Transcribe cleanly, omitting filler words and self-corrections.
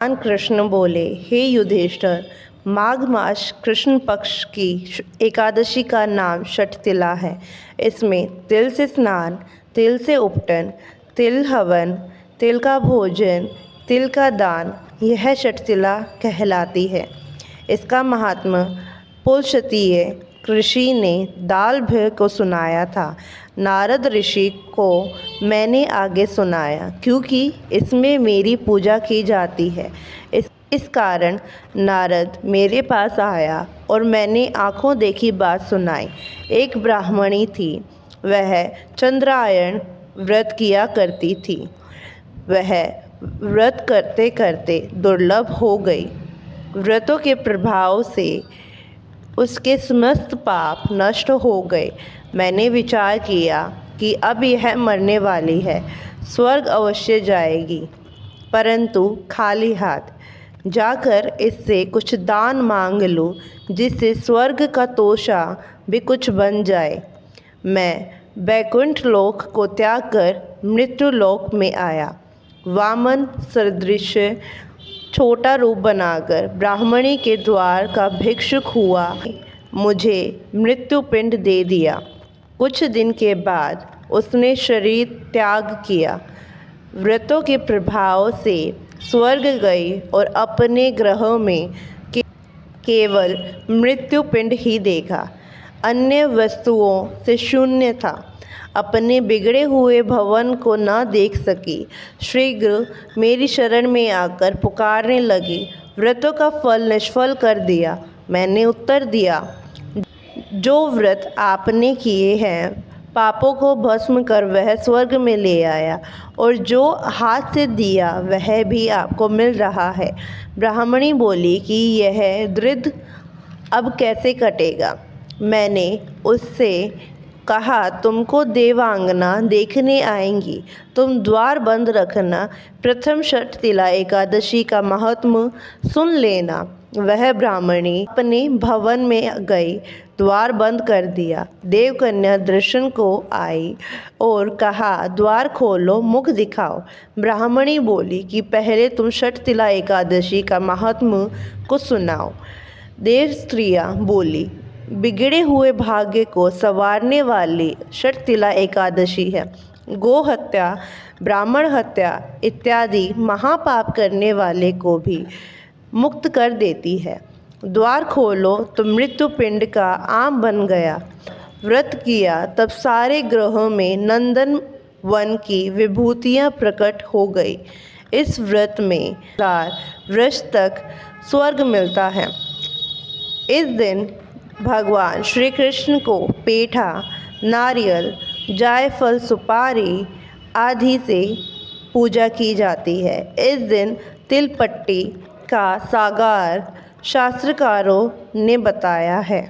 भगवान कृष्ण बोले, हे युधिष्ठिर, माघ मास कृष्ण पक्ष की एकादशी का नाम षठतिला है। इसमें तिल से स्नान, तिल से उपटन, तिल हवन, तिल का भोजन, तिल का दान, यह षठतिला कहलाती है। इसका महात्म्य पुलस्त्य ऋषि ने दालभृ को सुनाया था। नारद ऋषि को मैंने आगे सुनाया, क्योंकि इसमें मेरी पूजा की जाती है। इस कारण नारद मेरे पास आया और मैंने आँखों देखी बात सुनाई। एक ब्राह्मणी थी, वह चंद्रायण व्रत किया करती थी। वह व्रत करते करते दुर्लभ हो गई। व्रतों के प्रभाव से उसके समस्त पाप नष्ट हो गए। मैंने विचार किया कि अब यह मरने वाली है, स्वर्ग अवश्य जाएगी, परंतु खाली हाथ जाकर इससे कुछ दान मांग लूँ, जिससे स्वर्ग का तोषा भी कुछ बन जाए। मैं वैकुंठ लोक को त्याग कर मृत्यु लोक में आया। वामन सदृश छोटा रूप बनाकर ब्राह्मणी के द्वार का भिक्षुक हुआ, मुझे मृत्यु पिंड दे दिया। कुछ दिन के बाद उसने शरीर त्याग किया। व्रतों के प्रभाव से स्वर्ग गई और अपने ग्रह में केवल मृत्यु पिंड ही देखा, अन्य वस्तुओं से शून्य था। अपने बिगड़े हुए भवन को न देख सकी, शीघ्र मेरी शरण में आकर पुकारने लगी, व्रतों का फल निष्फल कर दिया। मैंने उत्तर दिया, जो व्रत आपने किए हैं पापों को भस्म कर वह स्वर्ग में ले आया, और जो हाथ से दिया वह भी आपको मिल रहा है। ब्राह्मणी बोली कि यह दृढ़ अब कैसे कटेगा। मैंने उससे कहा, तुमको देवांगना देखने आएंगी, तुम द्वार बंद रखना। प्रथम षठतिला एकादशी का महात्म्य सुन लेना। वह ब्राह्मणी अपने भवन में गई, द्वार बंद कर दिया। देवकन्या दर्शन को आई और कहा, द्वार खोलो, मुख दिखाओ। ब्राह्मणी बोली कि पहले तुम षठतिला एकादशी का महात्म्य को सुनाओ। देव स्त्रियाँ बोली, बिगड़े हुए भाग्य को संवारने वाली षठतिला एकादशी है। गो हत्या, ब्राह्मण हत्या इत्यादि महापाप करने वाले को भी मुक्त कर देती है। द्वार खोलो तो मृत्यु पिंड का आम बन गया। व्रत किया तब सारे ग्रहों में नंदन वन की विभूतियाँ प्रकट हो गई। इस व्रत में 4 वर्ष तक स्वर्ग मिलता है। इस दिन भगवान श्री कृष्ण को पेठा, नारियल, जायफल, सुपारी आदि से पूजा की जाती है। इस दिन तिलपट्टी का सागार शास्त्रकारों ने बताया है।